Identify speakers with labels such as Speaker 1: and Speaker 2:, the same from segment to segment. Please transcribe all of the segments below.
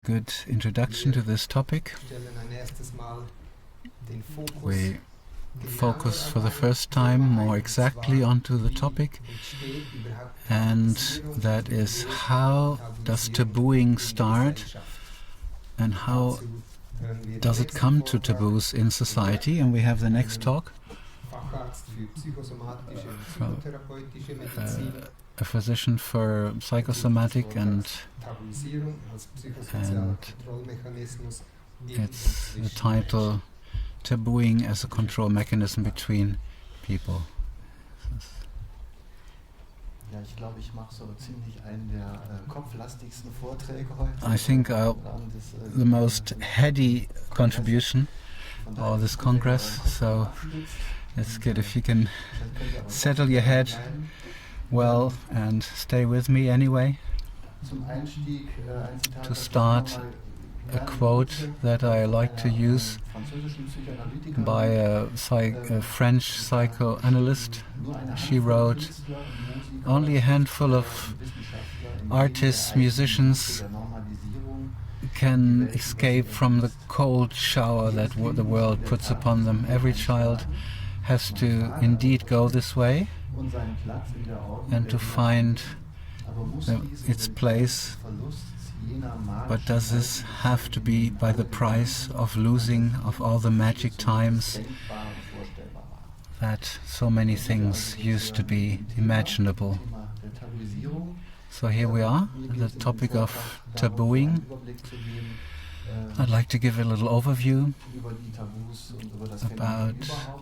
Speaker 1: good introduction to this topic. We focus for the first time more exactly onto the topic, and that is, how does tabooing start and how does it come to taboos in society? And we have the next talk from a physician for psychosomatic, and it's the title Tabooing as a Control Mechanism Between People. I think the most heady contribution of this Congress, so it's good if you can settle your head well and stay with me anyway. To start, a quote that I like to use by a French psychoanalyst. She wrote, "Only a handful of artists, musicians can escape from the cold shower that the world puts upon them. Every child has to indeed go this way and to find its place. But does this have to be by the price of losing of all the magic times that so many things used to be imaginable?" So here we are, the topic of tabooing. I'd like to give a little overview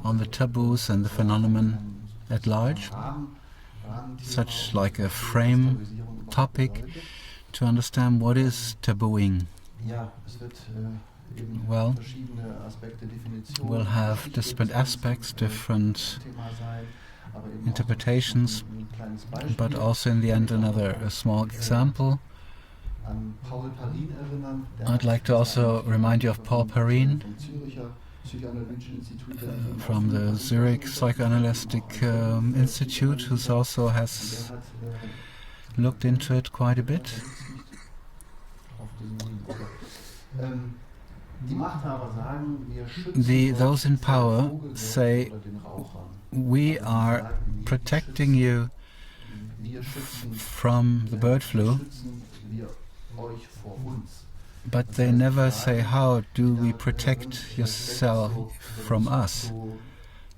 Speaker 1: on the taboos and the phenomenon at large, such like a frame topic to understand what is tabooing. Well, we'll have different aspects, different interpretations, but also in the end a small example. I'd like to also remind you of Paul Perrine from the Zurich Psychoanalytic Institute, who also has looked into it quite a bit. Those in power say, "We are protecting you from the bird flu," but they never say, "How do we protect yourself from us?"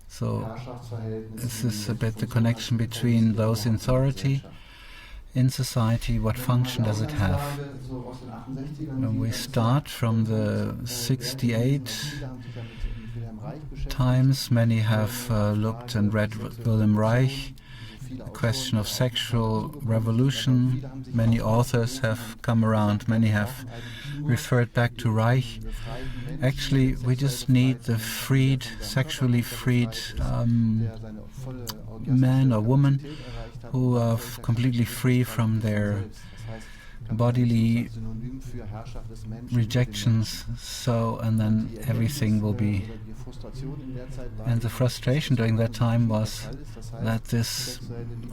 Speaker 1: So this is a bit the connection between those in authority in society. What function does it have? When we start from the 68 times, many have looked and read Wilhelm Reich, the question of sexual revolution. Many authors have come around, many have referred back to Reich. Actually, we just need the freed, sexually freed man or woman who are completely free from their bodily rejections, and then everything will be. And the frustration during that time was that this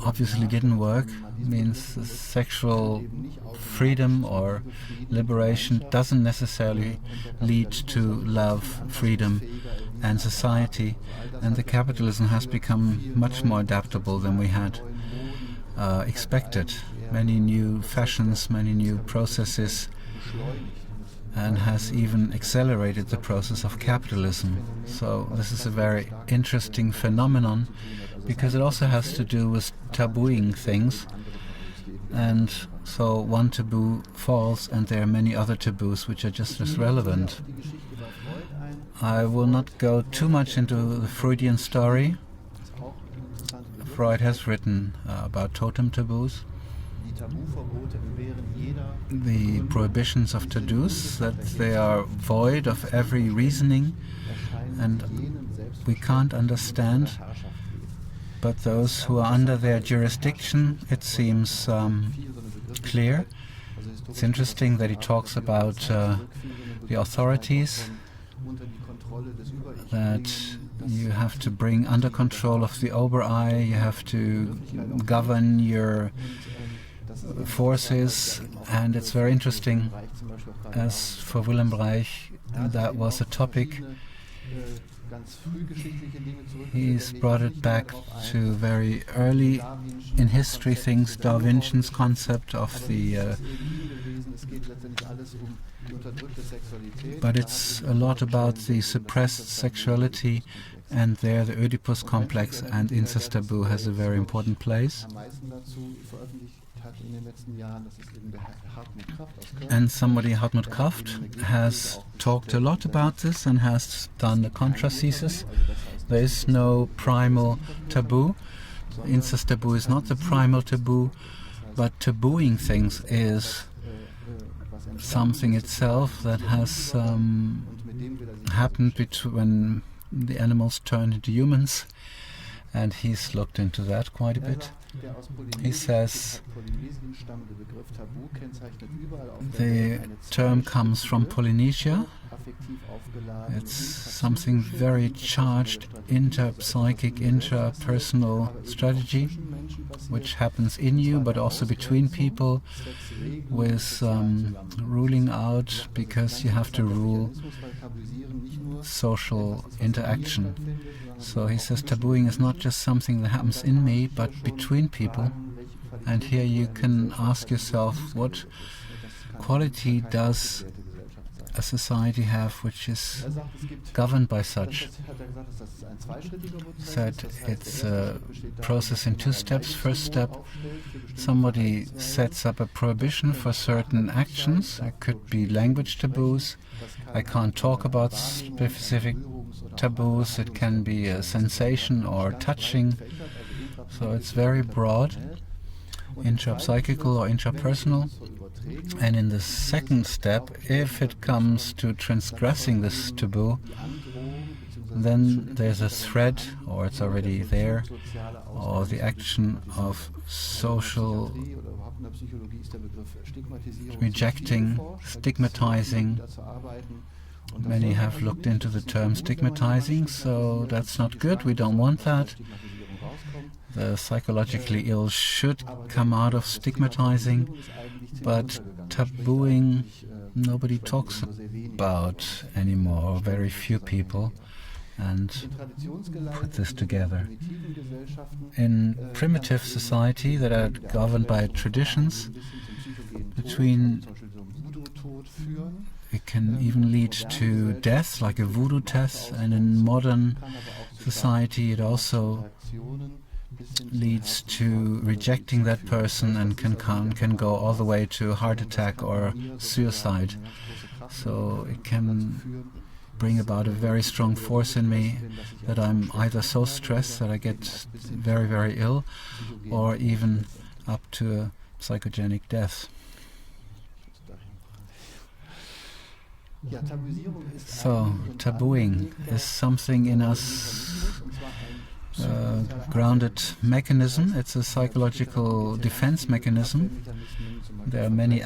Speaker 1: obviously didn't work. It means sexual freedom or liberation doesn't necessarily lead to love, freedom and society, and the capitalism has become much more adaptable than we had expected. Many new fashions, many new processes, and has even accelerated the process of capitalism. So this is a very interesting phenomenon, because it also has to do with tabooing things. And so one taboo falls, and there are many other taboos which are just as relevant. I will not go too much into the Freudian story. Freud has written about totem taboos. The prohibitions of taboos, that they are void of every reasoning and we can't understand, but those who are under their jurisdiction, it seems clear. It's interesting that he talks about the authorities, that you have to bring under control of the Oberei, you have to govern your forces, and it's very interesting. As for Willem Reich, that was a topic. He's brought it back to very early in history things, Darwin's concept of the but it's a lot about the suppressed sexuality, and there the Oedipus complex and incest taboo has a very important place. And somebody, Hartmut Kraft, has talked a lot about this and has done a contra-thesis. There is no primal taboo. Incest taboo is not the primal taboo, but tabooing things is something itself that has happened when the animals turned into humans, and he's looked into that quite a bit. He says the term comes from Polynesia. It's something very charged, inter-psychic, intrapersonal strategy, which happens in you, but also between people, with ruling out, because you have to rule social interaction. So he says tabooing is not just something that happens in me, but between people. And here you can ask yourself, what quality does a society have which is governed by such? Said it's a process in 2 steps. First step, somebody sets up a prohibition for certain actions. It could be language taboos. I can't talk about specific taboos. It can be a sensation or touching. So it's very broad, intrapsychical or intrapersonal. And in the second step, if it comes to transgressing this taboo, then there's a threat, or it's already there, or the action of social rejecting, stigmatizing. Many have looked into the term stigmatizing, so that's not good. We don't want that. The psychologically ill should come out of stigmatizing, but tabooing nobody talks about anymore, or very few people, and put this together. In primitive society that are governed by traditions, it can even lead to death, like a voodoo test, and in modern society it also leads to rejecting that person and can go all the way to heart attack or suicide. So it can bring about a very strong force in me that I'm either so stressed that I get very, very ill, or even up to a psychogenic death. So tabooing is something in us, grounded mechanism. It's a psychological defense mechanism. There are many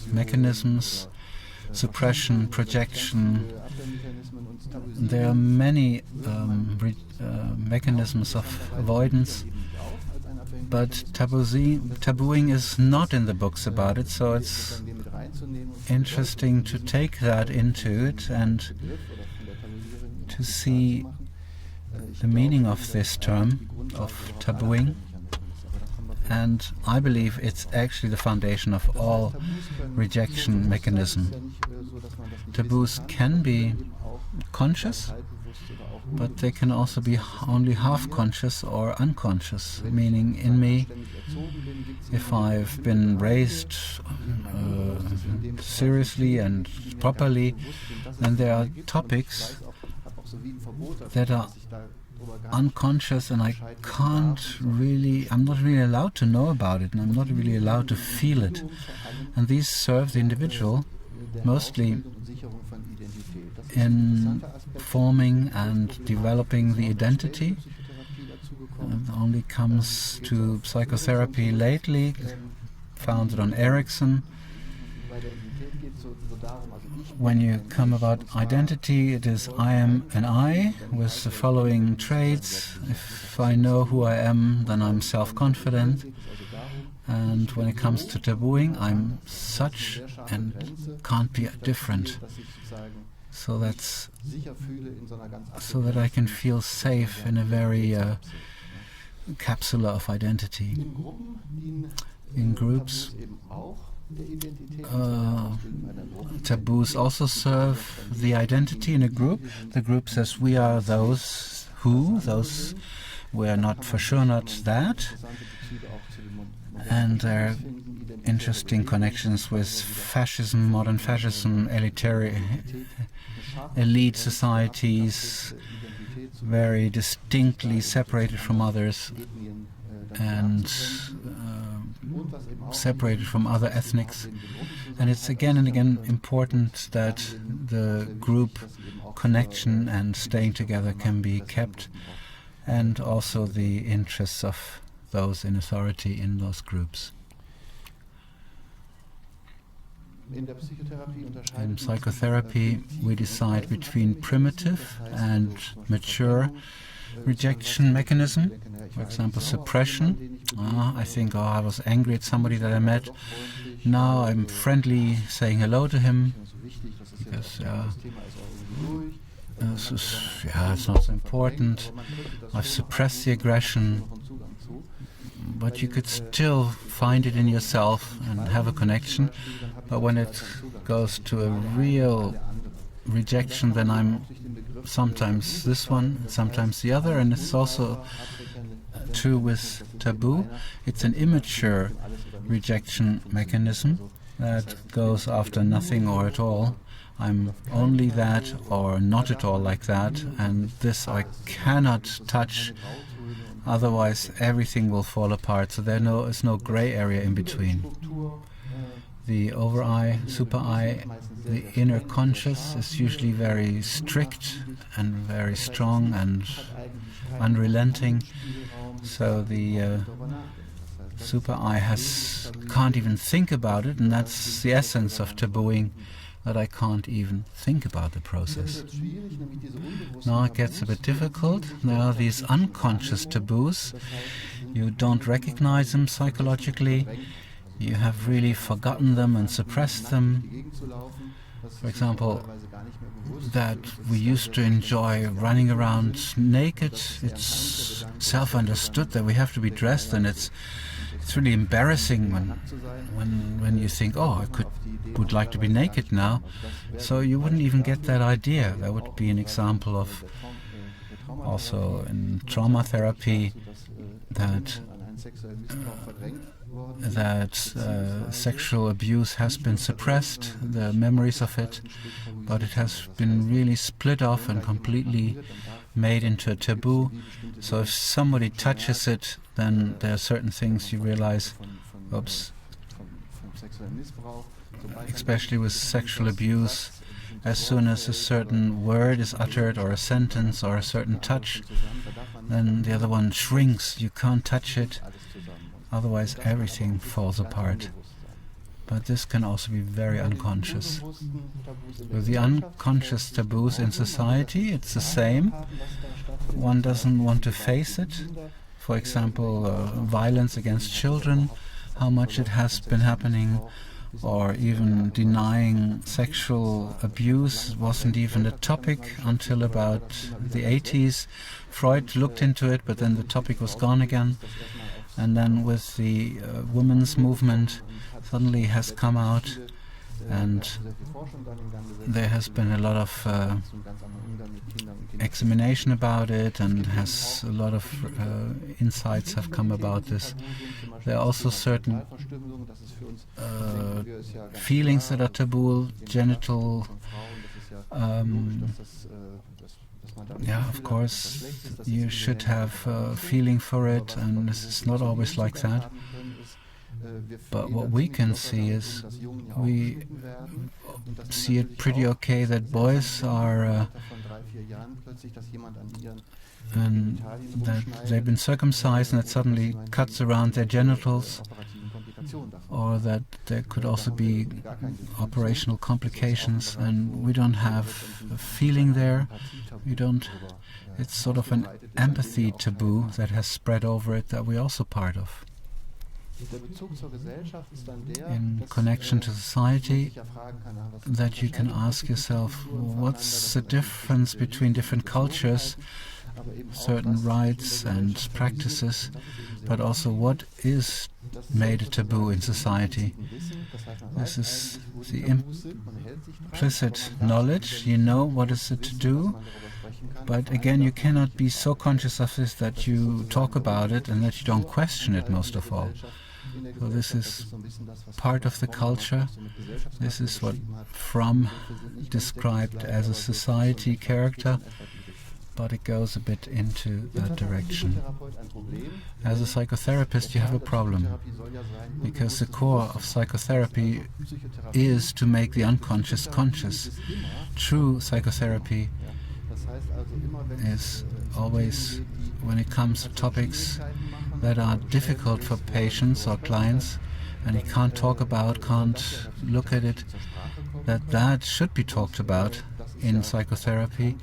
Speaker 1: mechanisms: suppression, projection. There are many mechanisms of avoidance, but tabooing is not in the books about it, so it's interesting to take that into it and to see the meaning of this term, of tabooing. And I believe it's actually the foundation of all rejection mechanism. Taboos can be conscious, but they can also be only half conscious or unconscious, meaning in me, if I've been raised seriously and properly, then there are topics that are unconscious, and I'm not really allowed to know about it, and I'm not really allowed to feel it. And these serve the individual mostly in forming and developing the identity. It only comes to psychotherapy lately, founded on Erickson. When you come about identity, it is I am an I with the following traits. If I know who I am, then I'm self-confident. And when it comes to tabooing, I'm such and can't be different. So that I can feel safe in a very capsule of identity. In groups, taboos also serve the identity in a group. The group says we are those who, those we are not for sure not that. And there are interesting connections with fascism, modern fascism, elite societies, very distinctly separated from others and separated from other ethnics. And it's again and again important that the group connection and staying together can be kept, and also the interests of those in authority in those groups. In psychotherapy, we decide between primitive and mature rejection mechanism. For example, suppression. I think, I was angry at somebody that I met. Now I'm friendly, saying hello to him, because it's not so important. I've suppressed the aggression, but you could still find it in yourself and have a connection. But when it goes to a real rejection, then I'm sometimes this one, sometimes the other, and it's also true with taboo. It's an immature rejection mechanism that goes after nothing or at all. I'm only that or not at all like that, and this I cannot touch, otherwise everything will fall apart. So there is no gray area in between. The over-I, super-I, the inner conscious is usually very strict and very strong and unrelenting. So the super-I can't even think about it, and that's the essence of tabooing, that I can't even think about the process. Now it gets a bit difficult. There are these unconscious taboos. You don't recognize them psychologically. You have really forgotten them and suppressed them. For example, that we used to enjoy running around naked. It's self-understood that we have to be dressed, and it's really embarrassing when you think, I would like to be naked now. So you wouldn't even get that idea. That would be an example of, also in trauma therapy, that sexual abuse has been suppressed, the memories of it, but it has been really split off and completely made into a taboo. So if somebody touches it, then there are certain things you realize, oops, especially with sexual abuse, as soon as a certain word is uttered or a sentence or a certain touch, then the other one shrinks, you can't touch it, otherwise everything falls apart. But this can also be very unconscious. With the unconscious taboos in society, it's the same. One doesn't want to face it. For example, violence against children, how much it has been happening, or even denying sexual abuse wasn't even a topic until about the 80s. Freud looked into it, but then the topic was gone again. And then with the women's movement, suddenly has come out, and there has been a lot of examination about it, and has a lot of insights have come about this. There are also certain feelings that are taboo, genital. Of course, you should have a feeling for it, and this is not always like that. But what we can see is, we see it pretty okay that boys are and that they've been circumcised, and that suddenly cuts around their genitals, or that there could also be operational complications, and we don't have a feeling there. It's sort of an empathy taboo that has spread over it that we're also part of. in connection to society, that you can ask yourself, what's the difference between different cultures, certain rites and practices, but also what is made a taboo in society. This is the implicit knowledge. You know what is it to do, but again, you cannot be so conscious of this that you talk about it and that you don't question it most of all. So this is part of the culture. This is what Fromm described as a society character, but it goes a bit into that direction. As a psychotherapist, you have a problem, because the core of psychotherapy is to make the unconscious conscious. True psychotherapy is always, when it comes to topics that are difficult for patients or clients, and he can't talk about, can't look at it, that should be talked about in psychotherapy.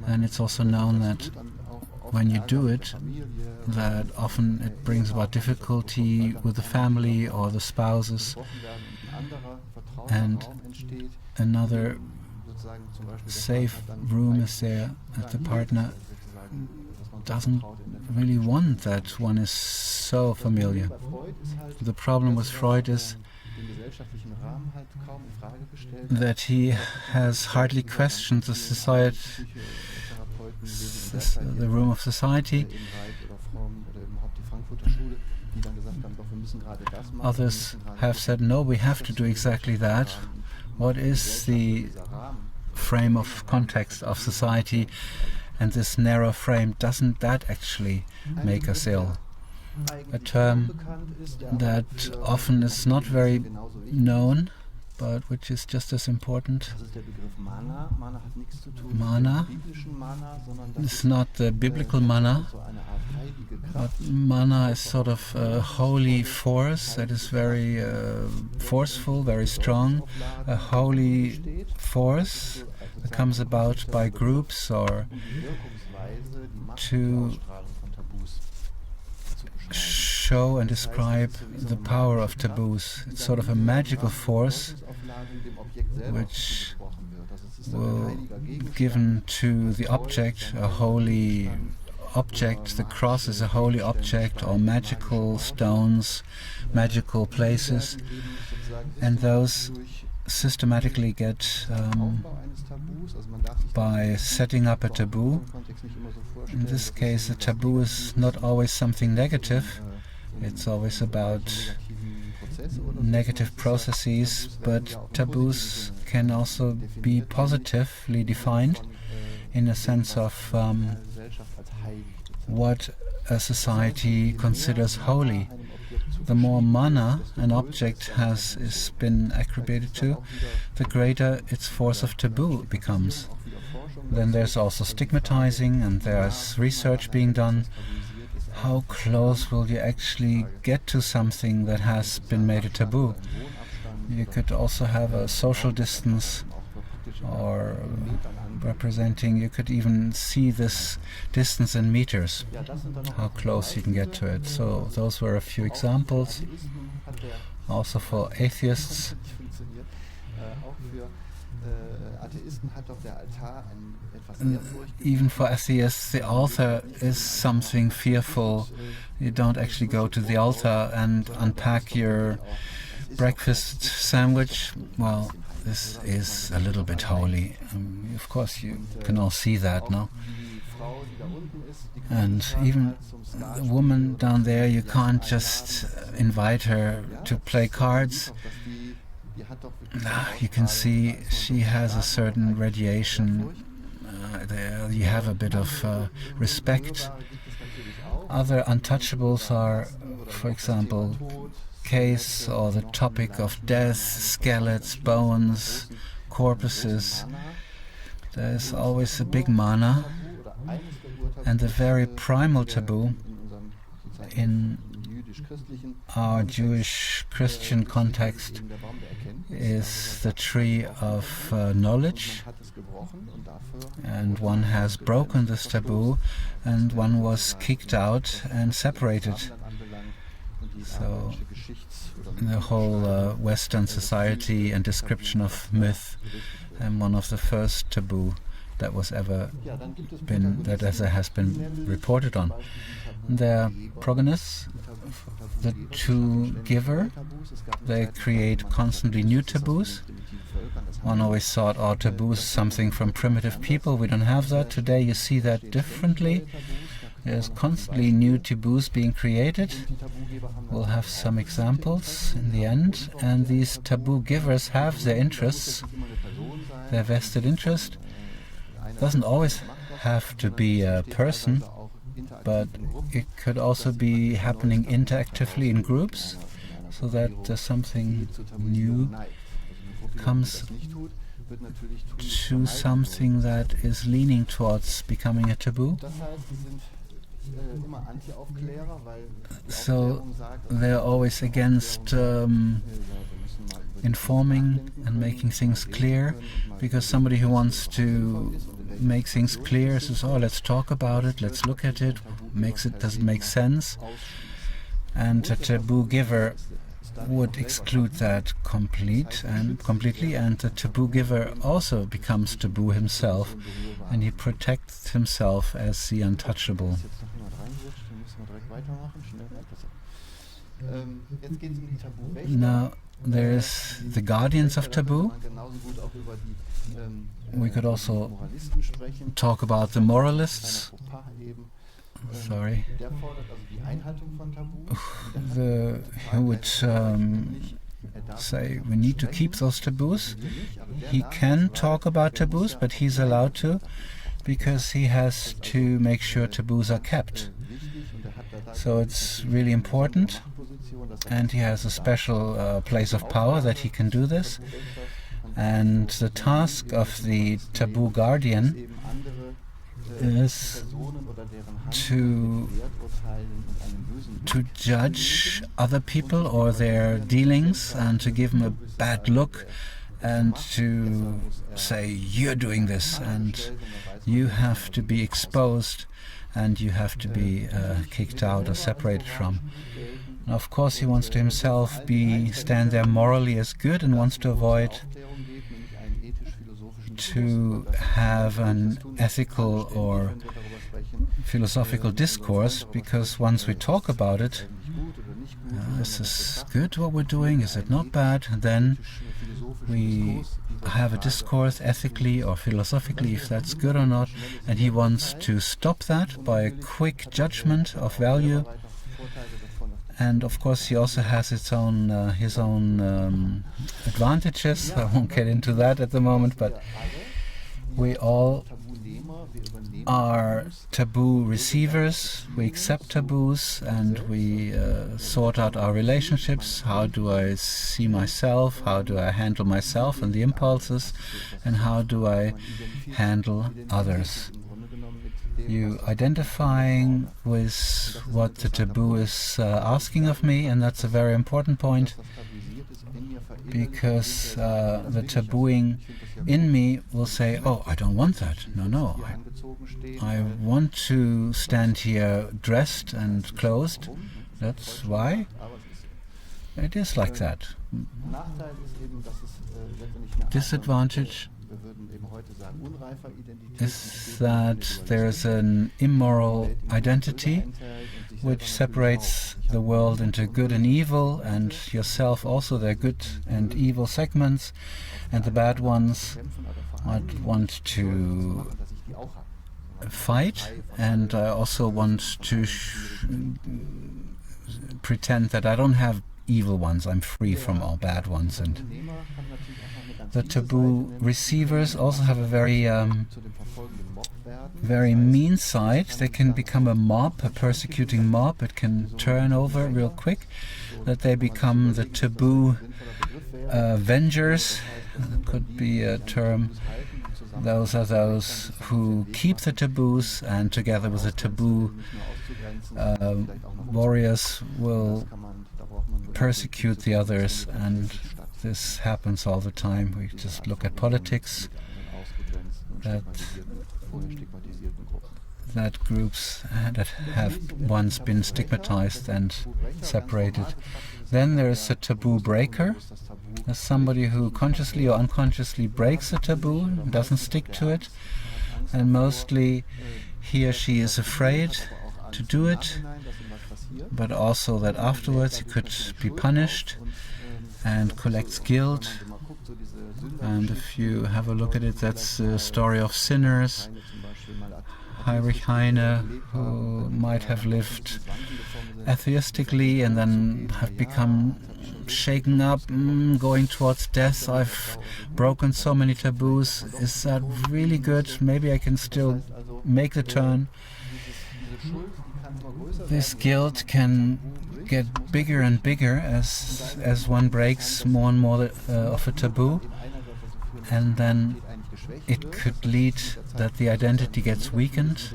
Speaker 1: And it's also known that when you do it, that often it brings about difficulty with the family or the spouses, and another safe room is there that the partner doesn't really want that one is so familiar. The problem with Freud is that he has hardly questioned the society, the room of society. Others have said, no, we have to do exactly that. What is the frame of context of society? And this narrow frame, doesn't that actually make us ill? A term that often is not very known, but which is just as important. Mana is not the biblical mana, but mana is sort of a holy force that is very forceful, very strong. A holy force that comes about by groups or to show and describe the power of taboos. It's sort of a magical force which will given to the object, a holy object. The cross is a holy object, or magical stones, magical places, and those systematically get by setting up a taboo. In this case, a taboo is not always something negative. It's always about negative processes, but taboos can also be positively defined in a sense of what a society considers holy. The more mana an object is been attributed to, the greater its force of taboo becomes. Then there's also stigmatizing, and there's research being done. How close will you actually get to something that has been made a taboo? You could also have a social distance, or representing, you could even see this distance in meters, how close you can get to it. So those were a few examples. Also for atheists, even for atheists, the altar is something fearful. You don't actually go to the altar and unpack your breakfast sandwich. Well, this is a little bit holy. Of course, you can all see that now. And even the woman down there, you can't just invite her to play cards. You can see she has a certain radiation. There you have a bit of respect. Other untouchables are, for example, case or the topic of death, skeletons, bones, corpses. There's always a big mana, and the very primal taboo in our Jewish Christian context is the tree of knowledge, and one has broken this taboo, and one was kicked out and separated. So the whole Western society and description of myth, and one of the first taboo that was ever has been reported on. They're protagonists, the Tabu-geber. They create constantly new taboos. One always thought, oh, taboo is something from primitive people. We don't have that. Today you see that differently. There's constantly new taboos being created. We'll have some examples in the end. And these Tabu-gebers have their interests, their vested interest. Doesn't always have to be a person, but it could also be happening interactively in groups, so that something new comes to something that is leaning towards becoming a taboo. So they're always against informing and making things clear, because somebody who wants to make things clear says, oh, let's talk about it, let's look at it, doesn't make sense. And a Tabu-geber would exclude that completely, and the Tabu-geber also becomes taboo himself, and he protects himself as the untouchable. Now there's the guardians of taboo. We could also talk about the moralists. Sorry. Who would say we need to keep those taboos. He can talk about taboos, but he's allowed to, because he has to make sure taboos are kept. So it's really important, and he has a special place of power that he can do this. And the task of the taboo guardian is to judge other people or their dealings, and to give them a bad look, and to say, you're doing this, and you have to be exposed, and you have to be kicked out or separated from. Now, of course, he wants to himself stand there morally as good, and wants to avoid to have an ethical or philosophical discourse, because once we talk about it, is this good what we're doing, is it not bad, then we have a discourse ethically or philosophically if that's good or not, and he wants to stop that by a quick judgment of value. And of course he also has his own advantages. I won't get into that at the moment, but we all are taboo receivers. We accept taboos, and we sort out our relationships. How do I see myself? How do I handle myself and the impulses? And how do I handle others? You identifying with what the taboo is asking of me, and that's a very important point, because the tabooing in me will say, oh, I don't want that. No, I want to stand here dressed and clothed. That's why it is like that. Disadvantage is that there's an immoral identity which separates the world into good and evil, and yourself also. There are good and evil segments, and the bad ones might want to fight, and I also want to pretend that I don't have evil ones, I'm free from all bad ones. And the taboo receivers also have a very mean side. They can become a mob, a persecuting mob. It can turn over real quick, that they become the taboo vengers. Could be a term. Those are those who keep the taboos, and together with the taboo warriors will persecute the others, and this happens all the time. We just look at politics, that that groups that have once been stigmatized and separated. Then there is a taboo-brecher. There's somebody who consciously or unconsciously breaks a taboo, doesn't stick to it, and mostly he or she is afraid to do it, but also that afterwards he could be punished and collects guilt. And if you have a look at it, that's the story of sinners. Heinrich Heine, who might have lived atheistically and then have become shaken up, going towards death. I've broken so many taboos. Is that really good? Maybe I can still make the turn. This guilt can get bigger and bigger as one breaks more and more of a taboo, and then it could lead that the identity gets weakened,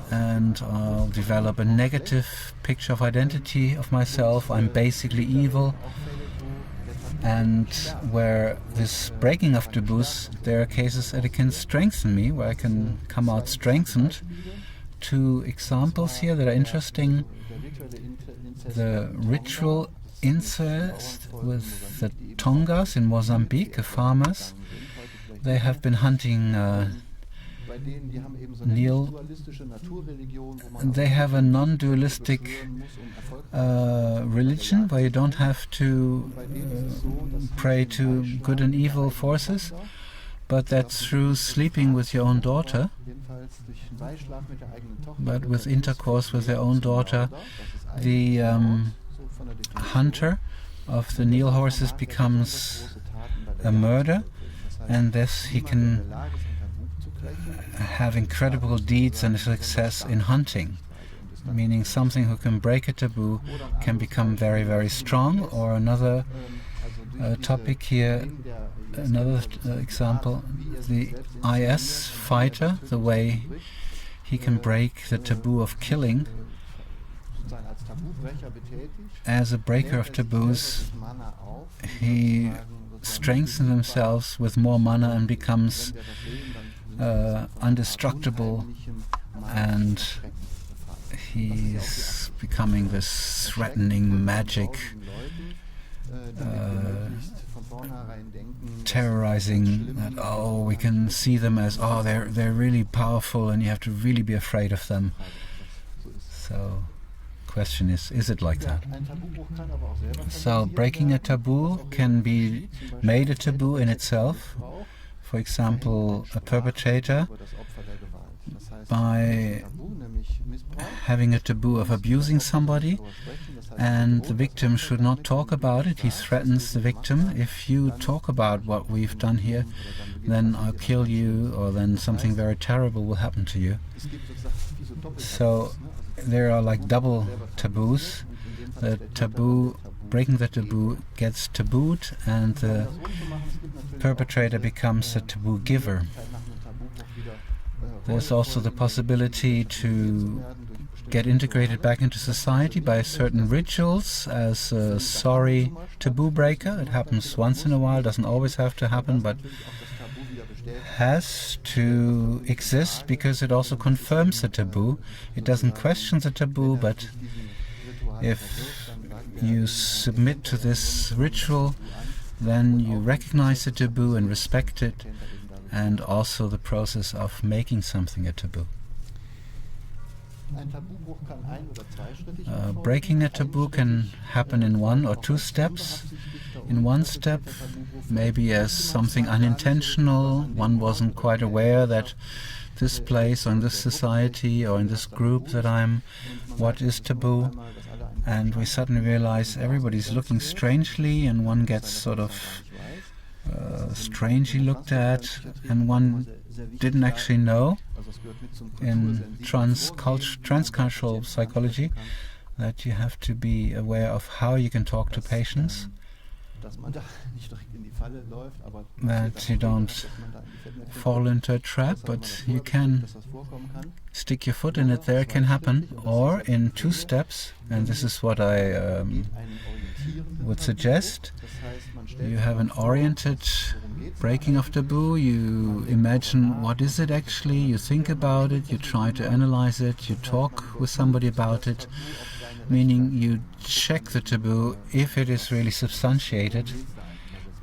Speaker 1: and I'll develop a negative picture of identity of myself. I'm basically evil. And where this breaking of taboos, there are cases that it can strengthen me, where I can come out strengthened. Two examples here that are interesting. The ritual incest with the Tongas in Mozambique, the farmers. They have been hunting Nile. They have a non-dualistic religion where you don't have to pray to good and evil forces, but that through sleeping with your own daughter, but with intercourse with their own daughter, the hunter of the Nile horses becomes a murderer, and thus he can have incredible deeds and success in hunting, meaning something who can break a taboo can become very, very strong. Or another topic here, another example, the IS fighter, the way he can break the taboo of killing. As a breaker of taboos, he strengthens himself with more mana and becomes indestructible, and he's becoming this threatening magic, terrorizing that, oh, we can see them as, oh, they're really powerful and you have to really be afraid of them. So question is it like that? So breaking a taboo can be made a taboo in itself. For example, a perpetrator, by having a taboo of abusing somebody, and the victim should not talk about it. He threatens the victim: if you talk about what we've done here, then I'll kill you, or then something very terrible will happen to you. So there are like double taboos. The taboo, breaking the taboo, gets tabooed, and the perpetrator becomes a taboo-geber. There's also the possibility to get integrated back into society by certain rituals as a sorry taboo breaker. It happens once in a while, doesn't always have to happen, but has to exist because it also confirms the taboo. It doesn't question the taboo, but if you submit to this ritual, then you recognize the taboo and respect it, and also the process of making something a taboo. Breaking a taboo can happen in one or two steps. In one step, maybe as something unintentional, one wasn't quite aware that this place or in this society or in this group that I'm, what is taboo? And we suddenly realize everybody's looking strangely, and one gets sort of strangely looked at, and one didn't actually know in transcultural psychology that you have to be aware of how you can talk to patients. that you don't fall into a trap, but you can stick your foot in it. There it can happen, or in 2 steps, and this is what I would suggest. You have an oriented breaking of taboo. You imagine what is it actually, you think about it, you try to analyze it, you talk with somebody about it, meaning you check the taboo if it is really substantiated.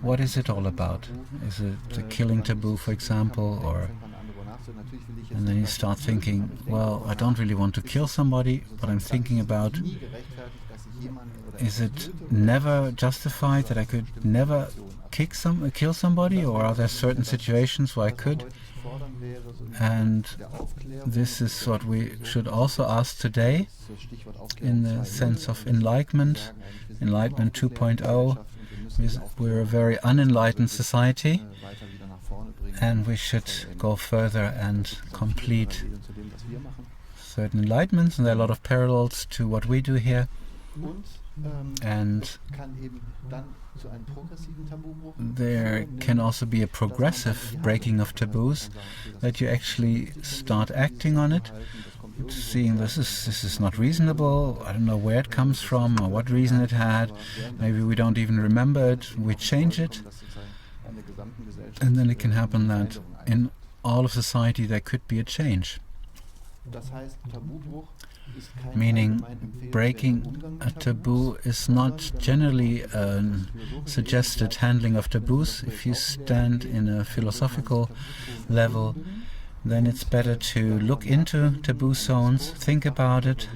Speaker 1: What is it all about? Is it the killing taboo, for example, or... And then you start thinking, well, I don't really want to kill somebody, but I'm thinking about, is it never justified that I could never kill somebody, or are there certain situations where I could? And this is what we should also ask today in the sense of enlightenment, Enlightenment 2.0. We're a very unenlightened society, and we should go further and complete certain enlightenments, and there are a lot of parallels to what we do here. And there can also be a progressive breaking of taboos, that you actually start acting on it, seeing this is not reasonable, I don't know where it comes from or what reason it had, maybe we don't even remember it, we change it, and then it can happen that in all of society there could be a change. Meaning, breaking a taboo is not generally a suggested handling of taboos. If you stand in a philosophical level, then it's better to look into taboo zones, think about it,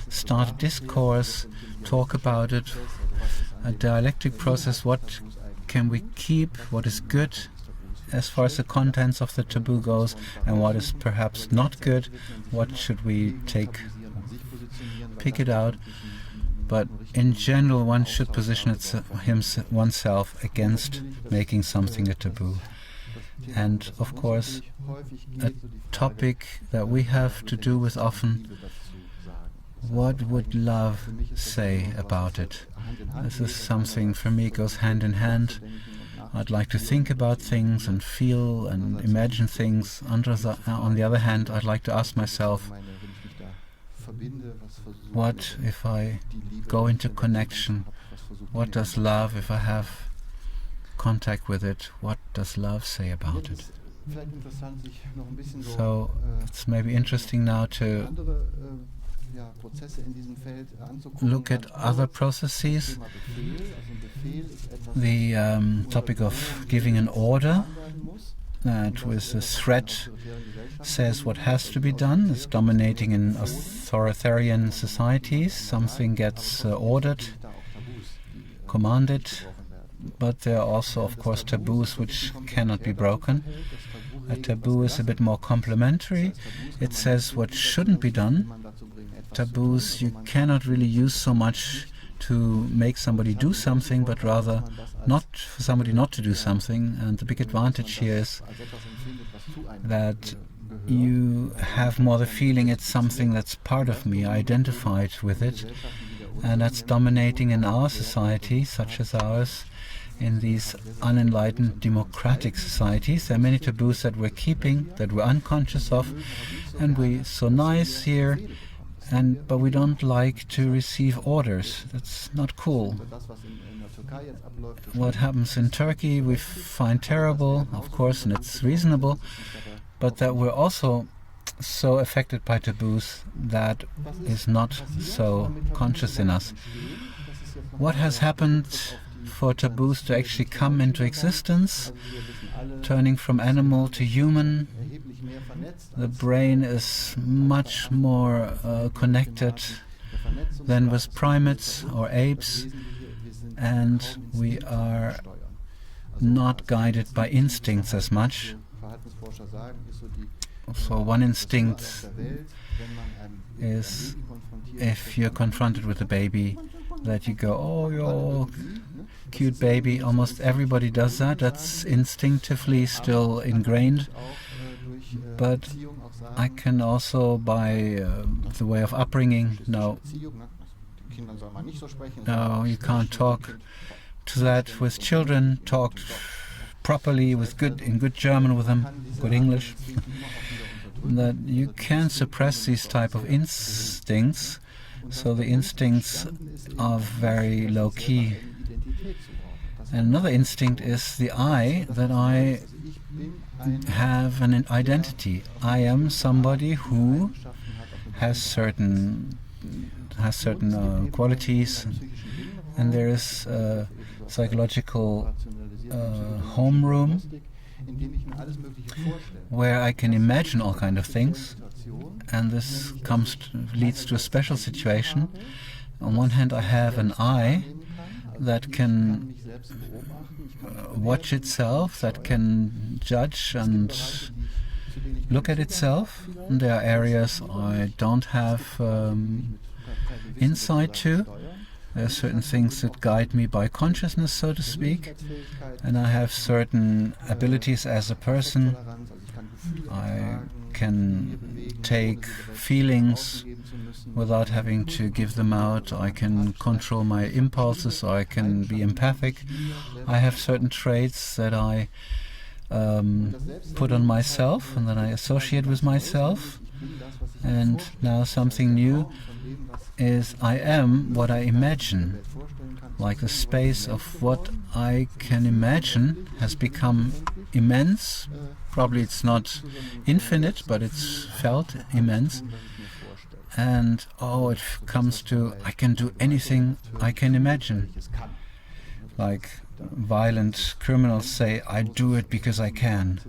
Speaker 1: start a discourse, talk about it, a dialectic process. What can we keep? What is good as far as the contents of the taboo goes, and what is perhaps not good? What should we pick it out? But in general, one should position oneself against making something a taboo. And of course, a topic that we have to do with often, what would love say about it? This is something, for me, goes hand in hand. I'd like to think about things and feel and imagine things. On the other hand, I'd like to ask myself, what if I go into connection? What does love, if I have contact with it, what does love say about it? So it's maybe interesting now to look at other processes. The topic of giving an order, that with a threat says what has to be done, is dominating in authoritarian societies. Something gets ordered, commanded, but there are also, of course, taboos which cannot be broken. A taboo is a bit more complementary. It says what shouldn't be done. Taboos you cannot really use so much to make somebody do something, but rather not for somebody not to do something. And the big advantage here is that you have more the feeling it's something that's part of me, I identified with it, and that's dominating in our society, such as ours, in these unenlightened democratic societies. There are many taboos that we're keeping, that we're unconscious of, and we're so nice here, but we don't like to receive orders. That's not cool. What happens in Turkey we find terrible, of course, and it's reasonable, but that we're also so affected by taboos that is not so conscious in us. What has happened for taboos to actually come into existence, turning from animal to human? The brain is much more connected than with primates or apes, and we are not guided by instincts as much. So one instinct is, if you're confronted with a baby, that you go, oh, you're cute baby. Almost everybody does that. That's instinctively still ingrained. But I can also, by the way of upbringing, no, you can't talk to that with children, talked properly in good German with them, good English, that you can suppress these type of instincts. So the instincts are very low key. And another instinct is the I, that I have an identity. I am somebody who has certain qualities, and there is a psychological homeroom where I can imagine all kind of things, and this leads to a special situation. On one hand, I have an I that can watch itself, that can judge and look at itself. And there are areas I don't have insight to. There are certain things that guide me by consciousness, so to speak, and I have certain abilities as a person. I can take feelings without having to give them out. I can control my impulses. I can be empathic. I have certain traits that I put on myself and that I associate with myself. And now something new is I am what I imagine. Like the space of what I can imagine has become immense. Probably it's not infinite, but it's felt immense. And it comes to I can do anything I can imagine. Like violent criminals say, I do it because I can.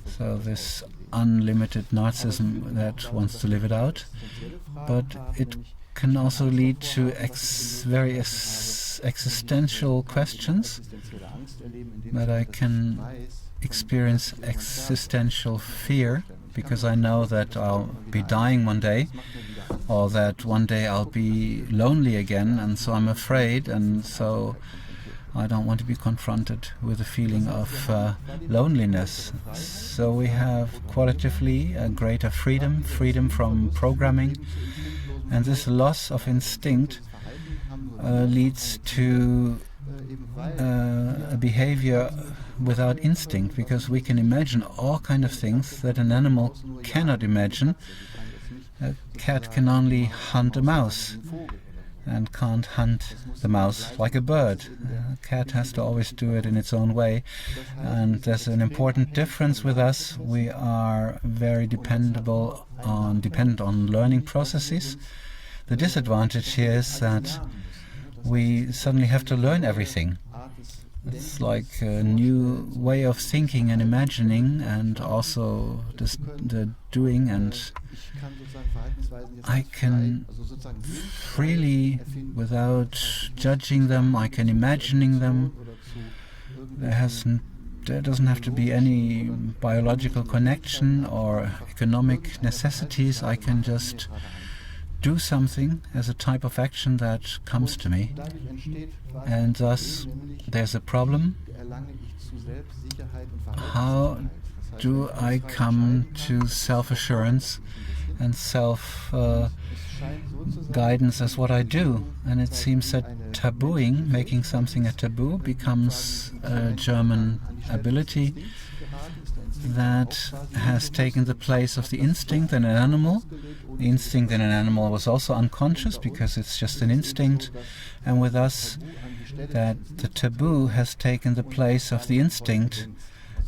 Speaker 1: So this unlimited narcissism that wants to live it out. But it can also lead to very existential questions, that I can experience existential fear because I know that I'll be dying one day, or that one day I'll be lonely again, and so I'm afraid, and so I don't want to be confronted with a feeling of loneliness. So we have qualitatively a greater freedom from programming, and this loss of instinct leads to a behavior without instinct, because we can imagine all kind of things that an animal cannot imagine. A cat can only hunt a mouse and can't hunt the mouse like a bird. A cat has to always do it in its own way, and there's an important difference with us. We are very dependent on learning processes. The disadvantage here is that we suddenly have to learn everything. It's like a new way of thinking and imagining, and also the doing, and I can freely, without judging them, I can imagining them. There doesn't have to be any biological connection or economic necessities. I can just do something as a type of action that comes to me, and thus there's a problem. How do I come to self-assurance and self-guidance as what I do? And it seems that tabooing, making something a taboo, becomes a German ability that has taken the place of the instinct in an animal. The instinct in an animal was also unconscious because it's just an instinct, and with us that the taboo has taken the place of the instinct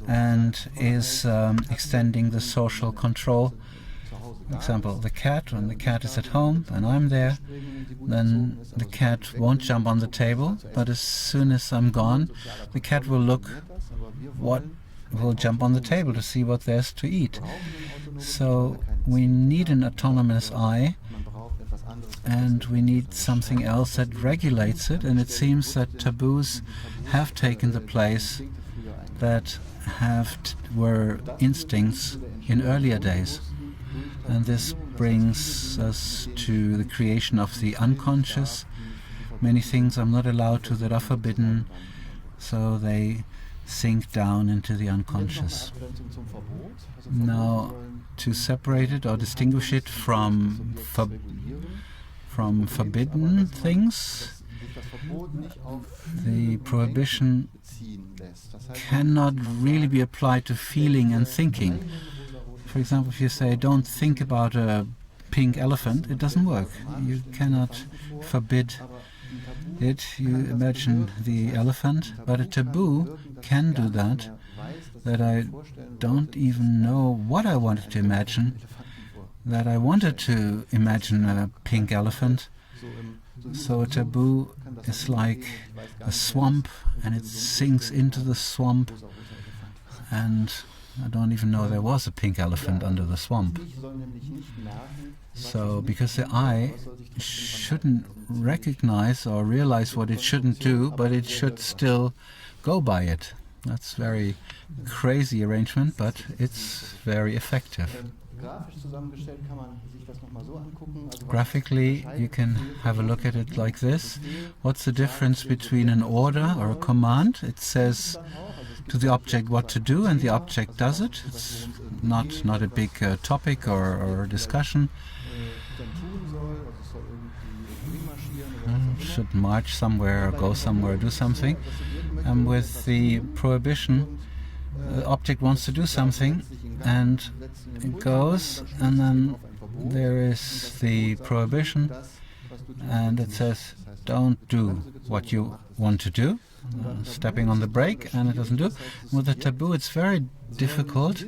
Speaker 1: and is extending the social control. For example, the cat, when the cat is at home and I'm there, then the cat won't jump on the table, but as soon as I'm gone, the cat will jump on the table to see what there's to eat. So we need an autonomous I, and we need something else that regulates it, and it seems that taboos have taken the place that were instincts in earlier days. And this brings us to the creation of the unconscious. Many things I'm not allowed to that are forbidden, so they sink down into the unconscious. Now, to separate it or distinguish it from forbidden things, the prohibition cannot really be applied to feeling and thinking. For example, if you say, don't think about a pink elephant, it doesn't work. You cannot forbid it. You imagine the elephant, but a taboo can do that I don't even know what I wanted to imagine, that I wanted to imagine a pink elephant. So a taboo is like a swamp, and it sinks into the swamp, and I don't even know there was a pink elephant under the swamp. So, because the eye shouldn't recognize or realize what it shouldn't do, but it should still go by it. That's very crazy arrangement, but it's very effective. Graphically, you can have a look at it like this. What's the difference between an order or a command? It says to the object what to do, and the object does it. It's not a big topic or discussion. Should march somewhere or go somewhere or do something. And with the prohibition, the object wants to do something, and it goes, and then there is the prohibition, and it says, don't do what you want to do, stepping on the brake, and it doesn't do. With a taboo, it's very difficult.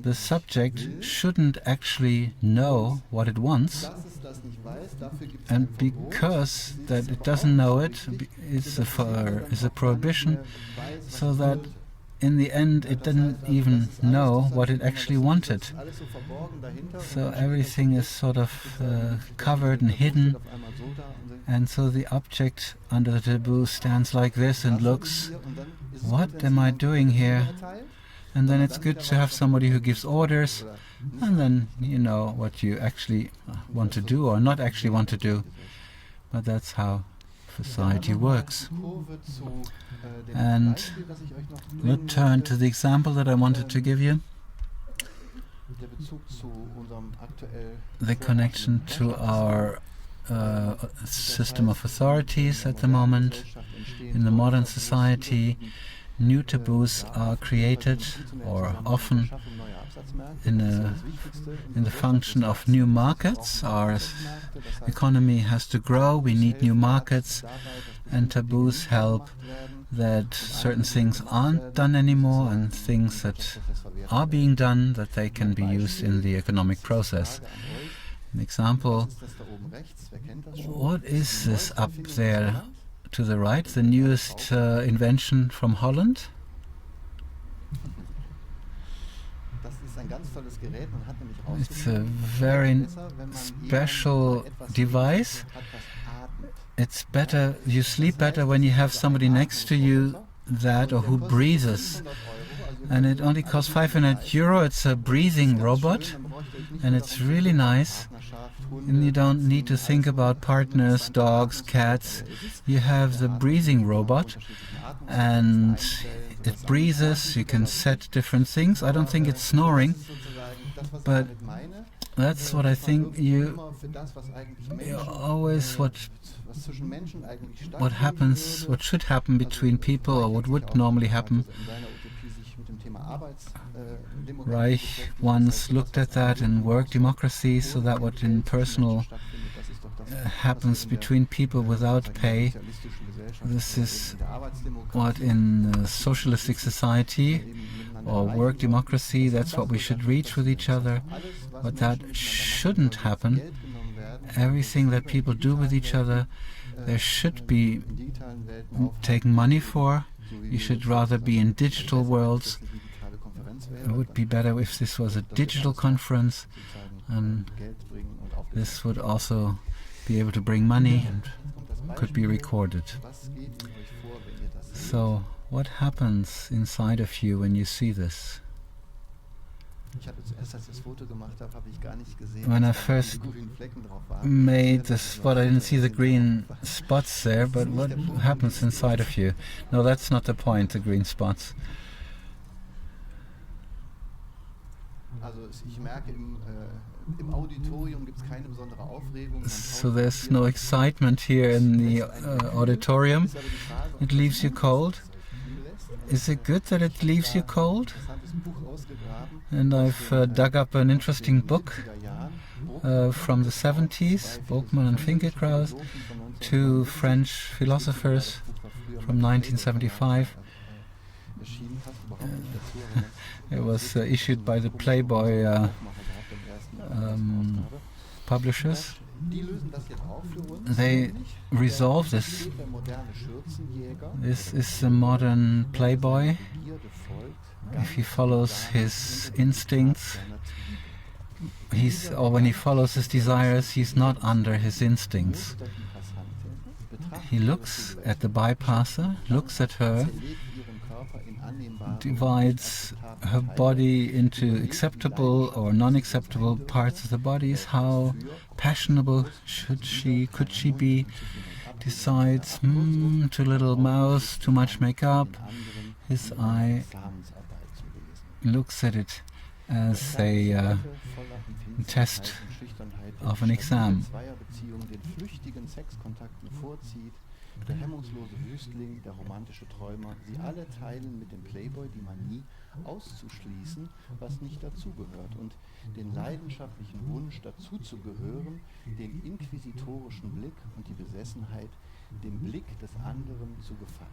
Speaker 1: The subject shouldn't actually know what it wants, and because that it doesn't know it, is a prohibition, so that in the end it didn't even know what it actually wanted. So everything is sort of covered and hidden, and so the object under the taboo stands like this and looks, what am I doing here? And then it's good to have somebody who gives orders, and then you know what you actually want to do or not actually want to do. But that's how society works. And let's turn to the example that I wanted to give you. The connection to our system of authorities at the moment. In the modern society, new taboos are created, or often in the function of new markets. Our economy has to grow, we need new markets, and taboos help that certain things aren't done anymore, and things that are being done, that they can be used in the economic process. An example, what is this up there to the right, the newest invention from Holland? It's a very special device. It's better, you sleep better when you have somebody next to you that or who breathes. And it only costs €500. It's a breathing robot, and it's really nice. And you don't need to think about partners, dogs, cats. You have the breathing robot, and it breathes. You can set different things. I don't think it's snoring, but that's what I think. You always what happens, what should happen between people, or what would normally happen. Reich once looked at that in work democracy, so that what in personal happens between people without pay, this is what in socialistic society or work democracy, that's what we should reach with each other. But that shouldn't happen. Everything that people do with each other, there should be taken money for. You should rather be in digital worlds. It would be better if this was a digital conference, and this would also be able to bring money and could be recorded. So, what happens inside of you when you see this? When I first made the spot, I didn't see the green spots there, but what happens inside of you? No, that's not the point, the green spots. So there's no excitement here in the auditorium. It leaves you cold. Is it good that it leaves you cold? And I've dug up an interesting book from the 70s, Boekman and Finkielkraut, two French philosophers from 1975. It was issued by the Playboy publishers. They resolve this. This is the modern Playboy. If he follows his instincts, or when he follows his desires, he's not under his instincts. He looks at the bypasser, looks at her, divides her body into acceptable or non-acceptable parts of the bodies. How passionable could she be? Decides, too little mouth, too much makeup. His eye looks at it as a test of an exam. Der hemmungslose Wüstling, der romantische Träumer, sie alle teilen mit dem Playboy die Manie, auszuschließen, was nicht dazugehört, und den leidenschaftlichen Wunsch, dazuzugehören, den inquisitorischen Blick und die Besessenheit, dem Blick des anderen zu gefallen.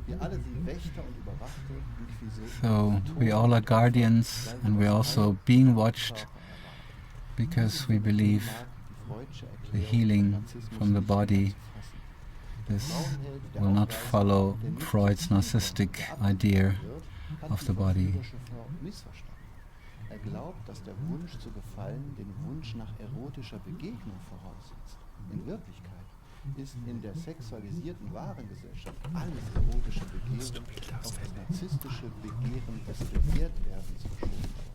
Speaker 1: Wir alle sind Wächter und Überwachte, So we all are guardians, and we're also being watched, because we believe the healing from the body. This will not follow Freud's narcissistic idea of the body. Glaubt, dass der Wunsch zu gefallen den Wunsch nach erotischer Begegnung voraussetzt. In Wirklichkeit ist in der sexualisierten Warengesellschaft alles erotische Begehren auf das narzisstische Begehren des Begehrtwerdens verschoben.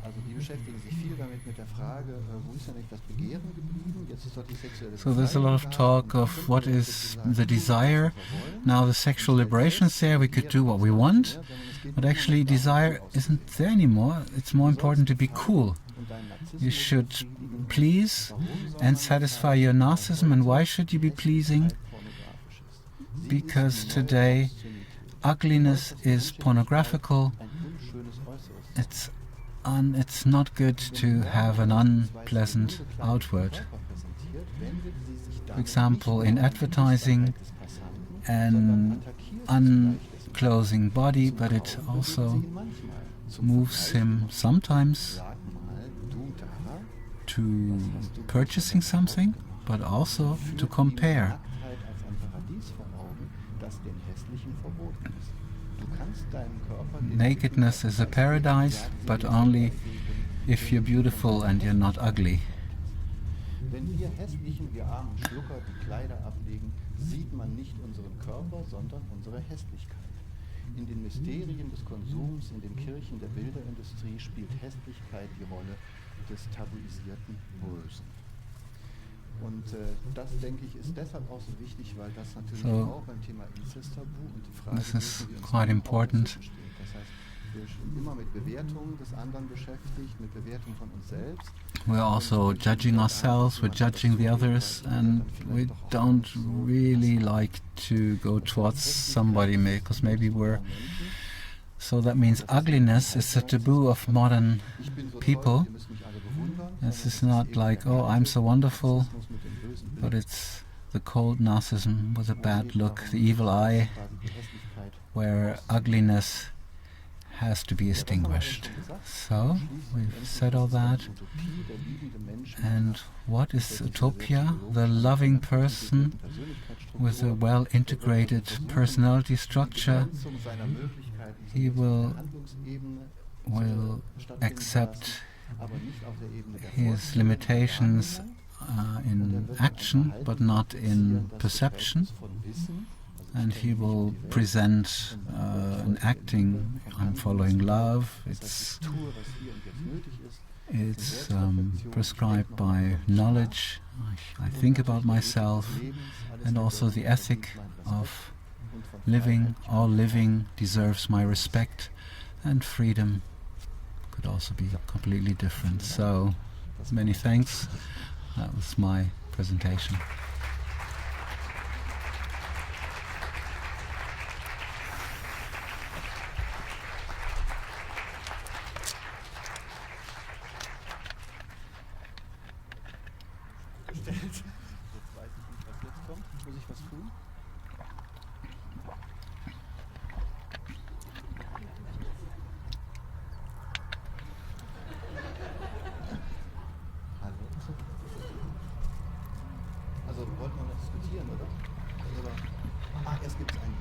Speaker 1: Also die beschäftigen sich viel damit mit der Frage, wo ist eigentlich das Begehren geblieben? Jetzt ist doch die sexuelle So there's a lot of talk of what is the desire. Now the sexual liberation is there, we could do what we want, but actually desire isn't there anymore. It's more important to be cool. You should please and satisfy your narcissism. And why should you be pleasing? Because today ugliness is pornographical. It's not good to have an unpleasant outward. For example, in advertising, an unclosing body, but it also moves him sometimes to purchasing something, but also to compare. Nakedness is a paradise, but only if you're beautiful and you're not ugly. Wenn wir hässlichen, wir armen Schlucker die Kleider ablegen, sieht man nicht unseren Körper, sondern unsere Hässlichkeit. In den Mysterien des Konsums, in den Kirchen der Bilderindustrie spielt Hässlichkeit die Rolle des tabuisierten Bösen. Und das, denke ich, ist deshalb auch so wichtig, weil das natürlich auch beim Thema Inzest-Tabu und die Frage,
Speaker 2: this is quite important.
Speaker 1: Das heißt, wir sind immer mit Bewertungen des anderen beschäftigt, mit Bewertung von uns selbst.
Speaker 2: We're also judging ourselves, we're judging the others, and we don't really like to go towards somebody because maybe we're... So that means ugliness is a taboo of modern people. This is not like, oh, I'm so wonderful, but it's the cold narcissism with a bad look, the evil eye, where ugliness has to be extinguished. So, we've said all that. And what is utopia? The loving person with a well-integrated personality structure. He will accept his limitations in action, but not in perception. And he will present an acting, I'm following love, it's prescribed by knowledge, I think about myself, and also the ethic of living. All living deserves my respect and freedom
Speaker 1: could also be completely different. So, many thanks. That was my presentation.
Speaker 2: Jetzt weiß ich nicht, was jetzt kommt. Muss ich was tun? Also wollten wir noch diskutieren, oder? Erst gibt es einen.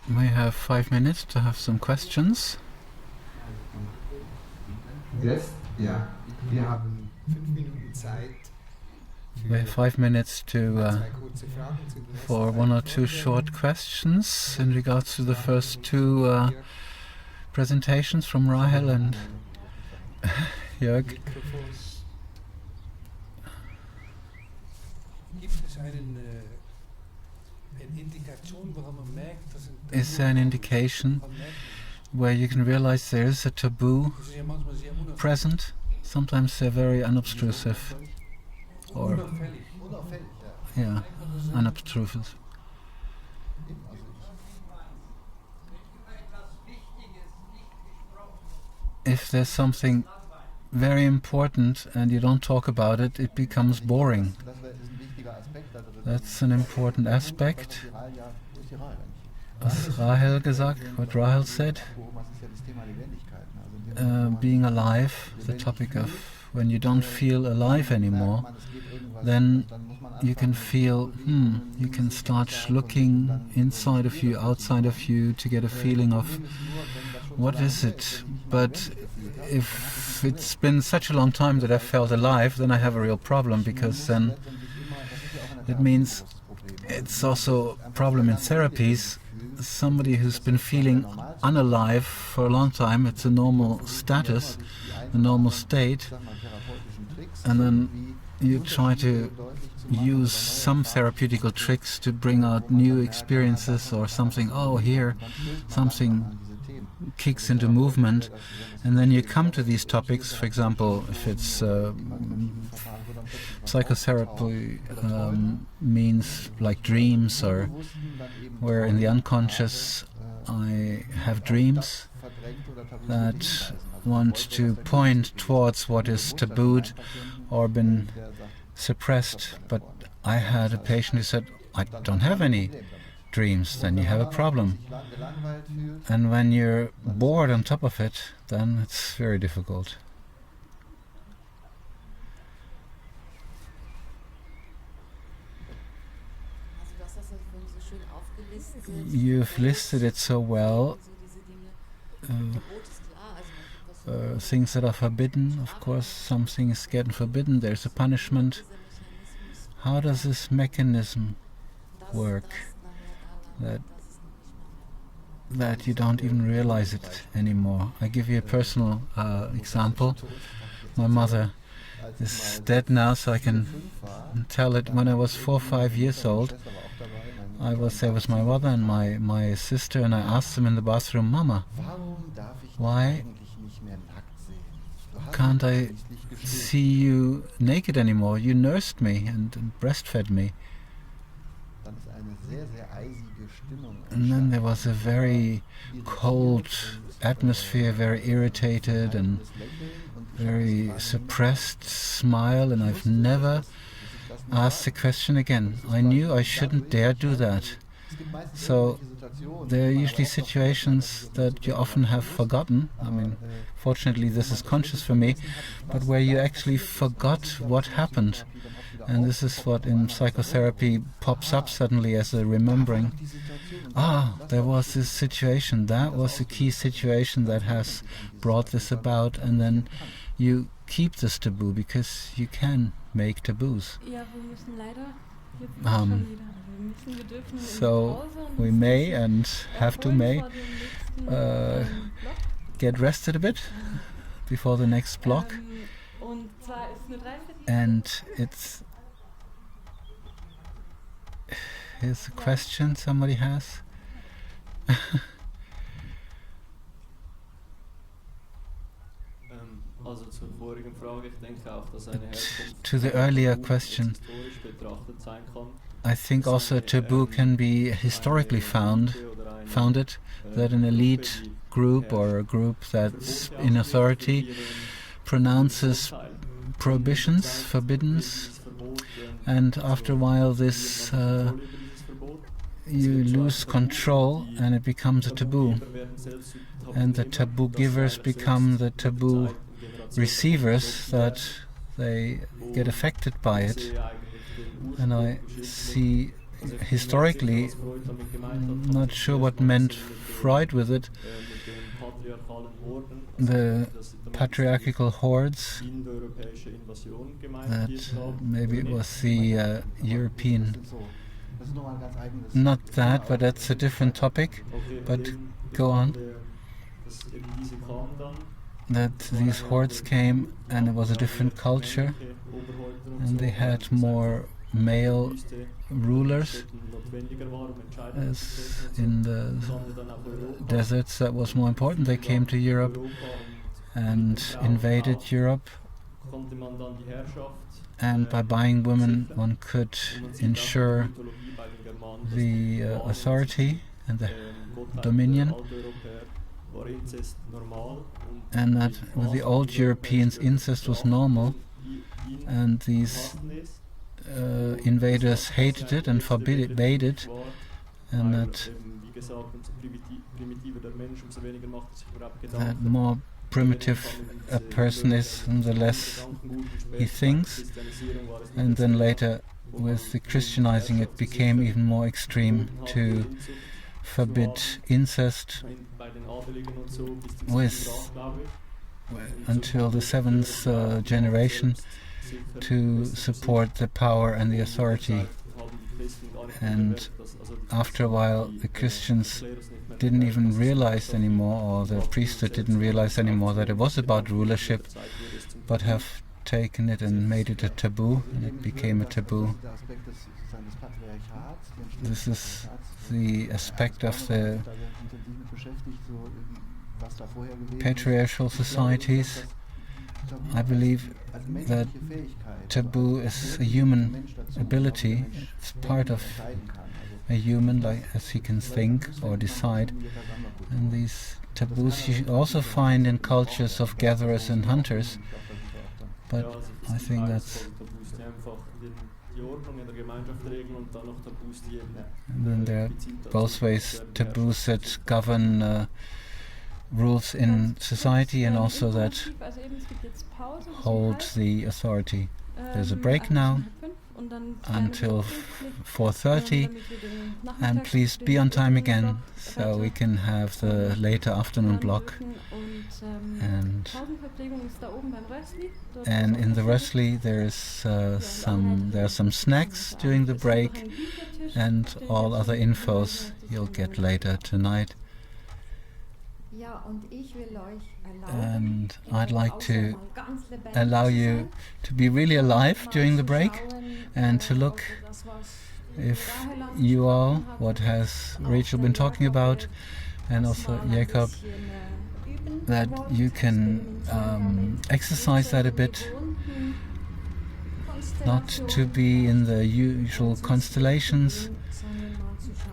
Speaker 1: We have 5 minutes to have some questions.
Speaker 3: Yes, yeah. Wir haben 5 Minuten Zeit.
Speaker 1: We have 5 minutes to for 1 or 2 short questions in regards to the first 2 presentations from Rahel and Jörg. Is there an indication where you can realize there is a taboo present? Sometimes they're very unobtrusive. Or, yeah, unobtrusive. If there's something very important and you don't talk about it, it becomes boring. That's an important aspect. Was Rahel gesagt, what Rahel said, being alive, the topic of when you don't feel alive anymore, then you can feel, you can start looking inside of you, outside of you, to get a feeling of what is it. But if it's been such a long time that I've felt alive, then I have a real problem, because then it means it's also a problem in therapies. Somebody who's been feeling unalive for a long time, it's a normal status, a normal state, and then you try to use some therapeutical tricks to bring out new experiences or something. Oh, here something kicks into movement, and then you come to these topics. For example, if it's psychotherapy means like dreams, or where in the unconscious I have dreams that want to point towards what is tabooed or been suppressed. But I had a patient who said, I don't have any dreams. Then you have a problem. And when you're bored on top of it, then it's very difficult. You've listed it so well. Things that are forbidden, of course, something is getting forbidden, there's a punishment. How does this mechanism work that you don't even realize it anymore? I give you a personal example. My mother is dead now, so I can tell it. When I was 4 or 5 years old, I was there with my mother and my sister, and I asked them in the bathroom, Mama, why can't I see you naked anymore? You nursed me and breastfed me. And then there was a very cold atmosphere, very irritated and very suppressed smile, and I've never asked the question again. I knew I shouldn't dare do that. So there are usually situations that you often have forgotten. I mean, fortunately this is conscious for me, but where you actually forgot what happened. And this is what in psychotherapy pops up suddenly as a remembering. Ah, there was this situation, that was the key situation that has brought this about, and then you keep this taboo because you can make taboos. So we may and have to get rested a bit before the next block. And here's a question somebody has. To the earlier question, I think also a taboo can be historically founded, that an elite group or a group that's in authority pronounces prohibitions, forbiddens, and after a while this you lose control and it becomes a taboo, and the Tabu-gebers become the taboo receivers, that they get affected by it. And I see historically, not sure what meant Freud with it. The patriarchal hordes, that maybe it was the European, not that, but that's a different topic, but go on. That these hordes came and it was a different culture and they had more male rulers, as in the deserts that was more important. They came to Europe and invaded Europe, and by buying women one could ensure the authority and the dominion, and that with the old Europeans incest was normal, and these invaders hated it and forbade it, and that more primitive a person is, the less he thinks. And then later, with the Christianizing, it became even more extreme to forbid incest until the 7th generation, to support the power and the authority. And after a while the Christians didn't even realize anymore, or the priesthood didn't realize anymore, that it was about rulership, but have taken it and made it a taboo, and it became a taboo. This is the aspect of the patriarchal societies. I believe that taboo is a human ability. It's part of a human, like as he can think or decide. And these taboos you also find in cultures of gatherers and hunters. But I think that's... And then there are both ways, taboos that govern rules in society and also that hold the authority. There's a break now until 4:30, and please be on time again so we can have the later afternoon block. And in the Rössli there are some snacks during the break, and all other infos you'll get later tonight. And I'd like to allow you to be really alive during the break and to look if you all, what has Rachel been talking about, and also Jacob, that you can exercise that a bit, not to be in the usual constellations,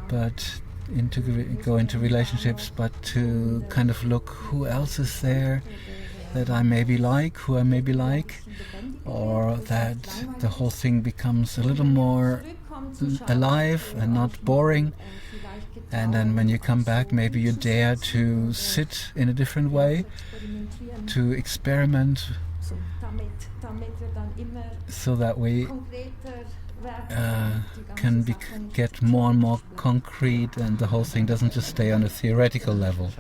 Speaker 1: but go into relationships, but to kind of look who else is there that I maybe like, who I maybe like, or that the whole thing becomes a little more alive and not boring. And then when you come back, maybe you dare to sit in a different way, to experiment, so that we can get more and more concrete, and the whole thing doesn't just stay on a theoretical level.